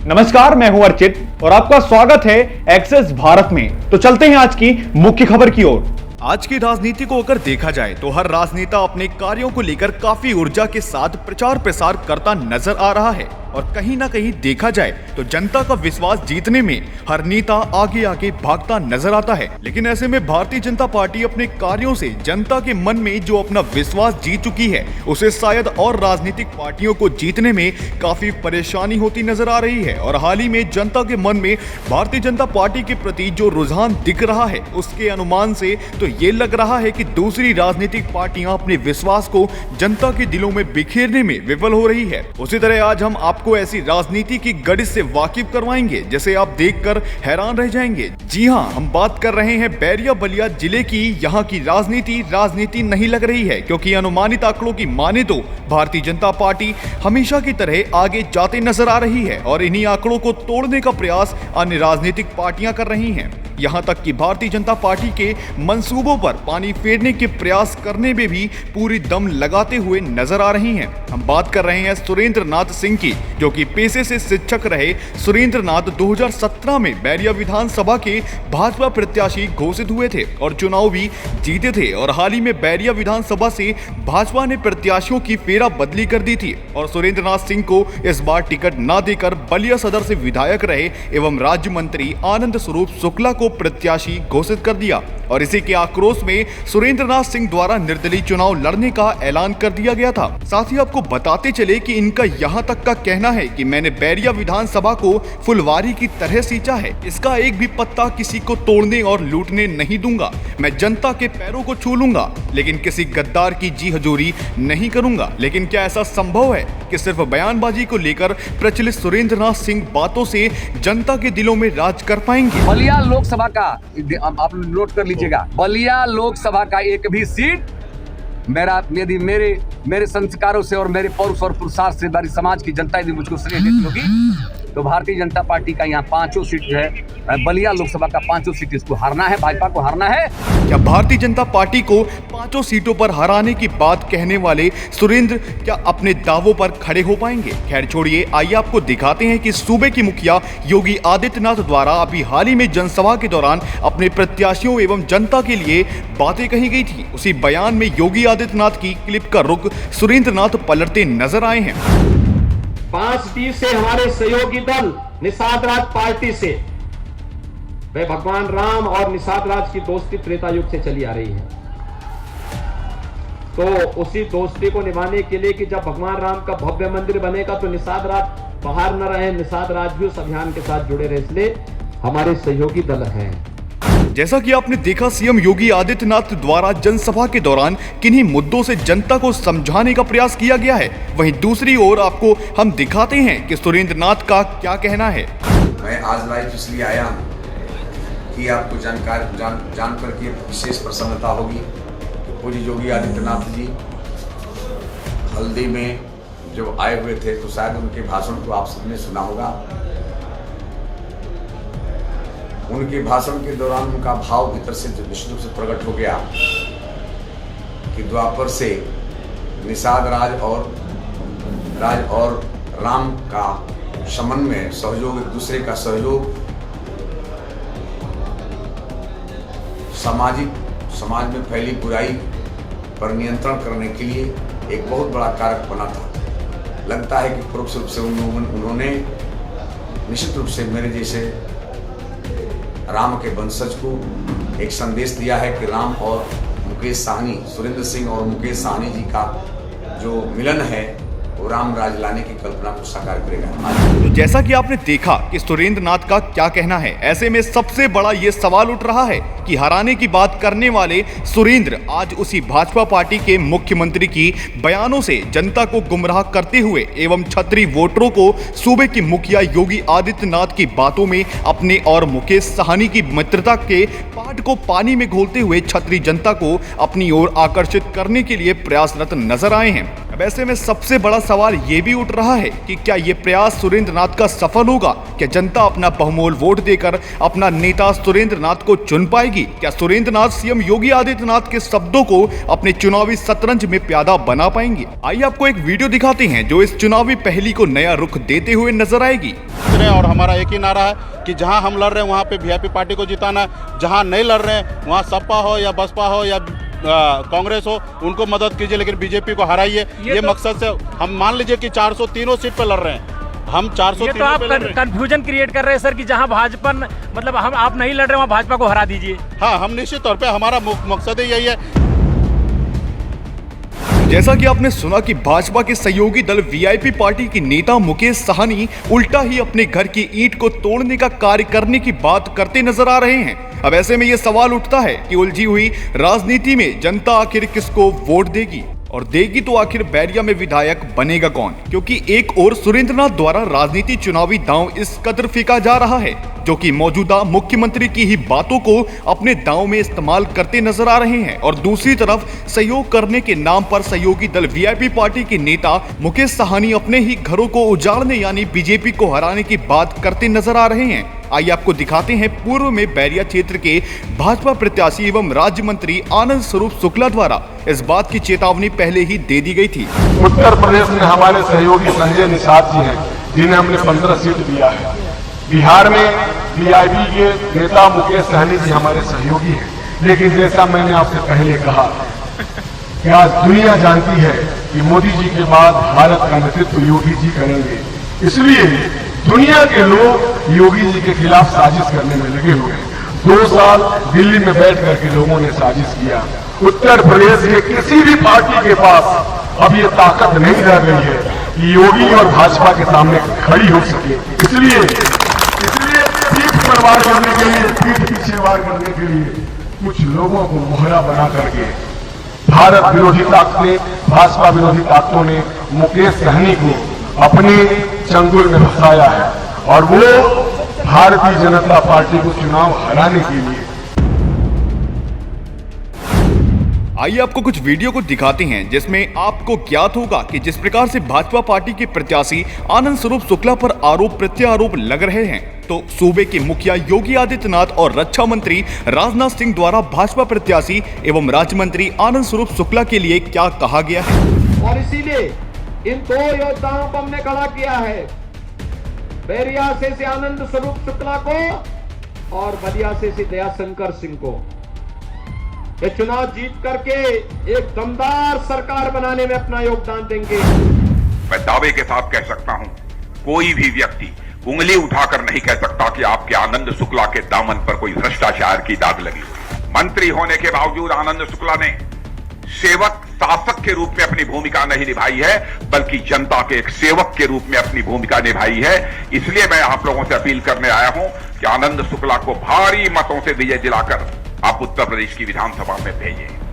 नमस्कार, मैं हूं अर्चित और आपका स्वागत है एक्सेस भारत में। तो चलते हैं आज की मुख्य खबर की ओर। आज की राजनीति को अगर देखा जाए तो हर राजनेता अपने कार्यों को लेकर काफी ऊर्जा के साथ प्रचार प्रसार करता नजर आ रहा है और कहीं ना कहीं देखा जाए तो जनता का विश्वास जीतने में हर नेता आगे आगे भागता नजर आता है। लेकिन ऐसे में भारतीय जनता पार्टी अपने कार्यों से जनता के मन में जो अपना विश्वास जीत चुकी है उसे शायद और राजनीतिक पार्टियों को जीतने में काफी परेशानी होती नजर आ रही है। और हाल ही में जनता के मन में भारतीय जनता पार्टी के प्रति जो रुझान दिख रहा है उसके अनुमान से तो ये लग रहा है कि दूसरी राजनीतिक पार्टियां अपने विश्वास को जनता के दिलों में बिखेरने में विफल हो रही है। उसी तरह आज हम आपको ऐसी राजनीति की गढ़ से वाकिफ करवाएंगे जिसे आप देखकर हैरान रह जाएंगे। जी हां, हम बात कर रहे हैं बैरिया बलिया जिले की। यहां की राजनीति नहीं लग रही है, क्योंकि अनुमानित आंकड़ों की माने तो भारतीय जनता पार्टी हमेशा की तरह आगे जाते नजर आ रही है और इन्हीं आंकड़ों को तोड़ने का प्रयास अन्य राजनीतिक पार्टियां कर रही हैं। यहां तक कि भारतीय जनता पार्टी के मंसूबों पर पानी फेरने के प्रयास करने में भी पूरी दम लगाते हुए नजर आ रही हैं। हम बात कर रहे हैं सुरेंद्र नाथ सिंह की, जो कि पेशे से शिक्षक रहे। सुरेंद्र नाथ 2017 में बैरिया विधानसभा के भाजपा प्रत्याशी घोषित हुए थे और चुनाव भी जीते थे। और हाल ही में बैरिया विधानसभा से भाजपा ने प्रत्याशियों की फेरा बदली कर दी थी और सुरेंद्र नाथ सिंह को इस बार टिकट न देकर बलिया सदर से विधायक रहे एवं राज्य मंत्री आनंद स्वरूप शुक्ला को प्रत्याशी घोषित कर दिया। और इसी के आक्रोश में सुरेंद्र नाथ सिंह द्वारा निर्दलीय चुनाव लड़ने का ऐलान कर दिया गया था। साथ ही आपको बताते चले कि इनका यहां तक का कहना है कि मैंने बैरिया विधानसभा को फुलवारी की तरह सींचा है, इसका एक भी पत्ता किसी को तोड़ने और लूटने नहीं दूंगा। मैं जनता के पैरों को छू लूंगा, लेकिन किसी गद्दार की जी हजूरी नहीं करूंगा। लेकिन क्या ऐसा संभव है कि सिर्फ बयानबाजी को लेकर प्रचलित सुरेंद्र नाथ सिंह बातों से जनता के दिलों में राज कर पाएंगे? बलिया लोकसभा का आप नोट कर लीजिएगा, बलिया लोकसभा का एक भी सीट यदि मेरे संस्कारों से और मेरे पौरुष और पुरुषार्थ से मेरी समाज की जनता यदि मुझको श्रेय देती होगी तो भारतीय जनता पार्टी का यहाँ 5 सीट जो है बलिया लोकसभा का 5 सीट इसको हारना है, भाजपा को हारना है। क्या भारतीय जनता पार्टी को 5 सीटों पर हराने की बात कहने वाले सुरेंद्र क्या अपने दावों पर खड़े हो पाएंगे? खैर छोड़िए, आइए आपको दिखाते हैं कि सूबे की मुखिया योगी आदित्यनाथ द्वारा अभी हाल ही में जनसभा के दौरान अपने प्रत्याशियों एवं जनता के लिए बातें कही गई थी। उसी बयान में योगी आदित्यनाथ की क्लिप का रुख सुरेंद्र नाथ पलटते नजर आए हैं। 5D से हमारे सहयोगी दल निषाद राज पार्टी से वे भगवान राम और निषाद राज की दोस्ती त्रेता युग से चली आ रही है। तो उसी दोस्ती को निभाने के लिए कि जब भगवान राम का भव्य मंदिर बनेगा तो निषाद राज बाहर न रहे, निषाद राज भी उस अभियान के साथ जुड़े रहे, इसलिए हमारे सहयोगी दल हैं। जैसा कि आपने देखा, सीएम योगी आदित्यनाथ द्वारा जनसभा के दौरान किन्हीं मुद्दों से जनता को समझाने का प्रयास किया गया है। वहीं दूसरी ओर आपको हम दिखाते हैं कि सुरेंद्र नाथ का क्या कहना है। मैं आज लाइव इसलिए आया हूं कि आपको जान कर के विशेष प्रसन्नता होगी। पूज्य योगी आदित्यनाथ जी हल्दी में जो आए हुए थे तो शायद उनके भाषण को आप सबने सुना होगा। उनके भाषण के दौरान उनका भाव भीतर से निश्चित रूप से प्रकट हो गया कि द्वापर से निषाद राज और राम का समन्वय, सहयोग, एक दूसरे का सहयोग समाज में फैली बुराई पर नियंत्रण करने के लिए एक बहुत बड़ा कारक बना था। लगता है कि परोक्ष रूप से उन्होंने निश्चित रूप से मेरे जैसे राम के वंशज को एक संदेश दिया है कि राम और मुकेश साहनी, सुरेंद्र सिंह और मुकेश साहनी जी का जो मिलन है वो राम राज लाने की कल्पना को साकार करेगा। तो जैसा कि आपने देखा कि सुरेंद्र नाथ का क्या कहना है, ऐसे में सबसे बड़ा ये सवाल उठ रहा है कि हराने की बात करने वाले सुरेंद्र आज उसी भाजपा पार्टी के मुख्यमंत्री की बयानों से जनता को गुमराह करते हुए एवं छत्री वोटरों को सूबे की मुखिया योगी आदित्यनाथ की बातों में अपने और मुकेश साहनी की मित्रता के पाठ को पानी में घोलते हुए छत्री जनता को अपनी ओर आकर्षित करने के लिए प्रयासरत नजर आए हैं। अब ऐसे में सबसे बड़ा सवाल ये भी उठ रहा है कि क्या ये प्रयास सुरेंद्र नाथ का सफल होगा? क्या जनता अपना बहुमोल वोट देकर अपना नेता सुरेंद्र नाथ को चुन पाएगी? क्या सुरेंद्र नाथ सीएम योगी आदित्यनाथ के शब्दों को अपने चुनावी शतरंज में प्यादा बना पाएंगे? आइए आपको एक वीडियो दिखाते हैं जो इस चुनावी पहेली को नया रुख देते हुए नजर आएगी। और हमारा एक ही नारा है कि जहां हम लड़ रहे हैं वहां पे वीआईपी पार्टी को जिताना है, जहां नहीं लड़ रहे हैं वहां सपा हो या बसपा हो या कांग्रेस हो उनको मदद कीजिए, लेकिन बीजेपी को हराइए। ये मकसद से हम मान लीजिए कि 403 सीट पे लड़ रहे हैं, हम 403 तो आप कंफ्यूजन क्रिएट कर रहे हैं सर कि जहां भाजपा मतलब हम आप नहीं लड़ रहे वहां भाजपा को हरा दीजिए। हाँ, हम निश्चित तौर पे हमारा मकसद ही यही है। जैसा कि आपने सुना कि भाजपा के सहयोगी दल वीआईपी पार्टी के नेता मुकेश साहनी उल्टा ही अपने घर की ईंट को तोड़ने का कार्य करने की बात करते नजर आ रहे हैं। अब ऐसे में यह सवाल उठता है कि उलझी हुई राजनीति में जनता आखिर किसको वोट देगी, और देगी तो आखिर बैरिया में विधायक बनेगा कौन? क्योंकि एक ओर सुरेंद्रनाथ द्वारा राजनीति चुनावी दांव इस कदर फेंका जा रहा है जो कि मौजूदा मुख्यमंत्री की ही बातों को अपने दांव में इस्तेमाल करते नजर आ रहे हैं, और दूसरी तरफ सहयोग करने के नाम पर सहयोगी दल वीआईपी पार्टी के नेता मुकेश साहनी अपने ही घरों को उजाड़ने यानी बीजेपी को हराने की बात करते नजर आ रहे हैं। आइए आपको दिखाते हैं पूर्व में बैरिया क्षेत्र के भाजपा प्रत्याशी एवं राज्य मंत्री आनंद स्वरूप शुक्ला द्वारा इस बात की चेतावनी पहले ही दे दी गई थी। उत्तर प्रदेश में हमारे सहयोगी संजय निषाद जी हैं जिन्हें हमने 15 सीट दिया है। बिहार में वीआईपी के नेता मुकेश सहनी जी हमारे सहयोगी हैं, लेकिन जैसा मैंने आपसे पहले कहा कि आज दुनिया जानती है कि मोदी जी के बाद भारत का नेतृत्व योगी जी करेंगे, इसलिए दुनिया के लोग योगी जी के खिलाफ साजिश करने में लगे हुए हैं। 2 साल दिल्ली में बैठ करके लोगों ने साजिश किया। उत्तर प्रदेश के किसी भी पार्टी के पास अब ये ताकत नहीं रह गई है कि योगी और भाजपा के सामने खड़ी हो सके। इसलिए पीठ पर वार करने के लिए, पीठ पीछे वार करने के लिए कुछ लोगों को मोहरा बना करके भारत विरोधी ताकतें, भाजपा विरोधी ताकतों ने मुकेश सहनी को अपने चंगुल में फंसाया है, और वो भारतीय जनता पार्टी को चुनाव हराने के लिए। आइए आपको कुछ वीडियो को दिखाते हैं जिसमें आपको ज्ञात होगा कि जिस प्रकार से भाजपा पार्टी के प्रत्याशी आनंद स्वरूप शुक्ला पर आरोप प्रत्यारोप लग रहे हैं, तो सूबे के मुखिया योगी आदित्यनाथ और रक्षा मंत्री राजनाथ सिंह द्वारा भाजपा प्रत्याशी एवं राज्य मंत्री आनंद स्वरूप शुक्ला के लिए क्या कहा गया है। और इसीलिए इन 2 योद्धाओं को हमने खड़ा किया है, बैरिया से आनंद स्वरूप शुक्ला को और बलिया से दयाशंकर सिंह को। ये चुनाव जीत करके एक दमदार सरकार बनाने में अपना योगदान देंगे। मैं दावे के साथ कह सकता हूं, कोई भी व्यक्ति उंगली उठाकर नहीं कह सकता कि आपके आनंद शुक्ला के दामन पर कोई भ्रष्टाचार की दाग लगी। मंत्री होने के बावजूद आनंद शुक्ला ने सेवक शासक के रूप में अपनी भूमिका नहीं निभाई है, बल्कि जनता के एक सेवक के रूप में अपनी भूमिका निभाई है। इसलिए मैं आप लोगों से अपील करने आया हूं कि आनंद शुक्ला को भारी मतों से विजय दिलाकर आप उत्तर प्रदेश की विधानसभा में भेजें।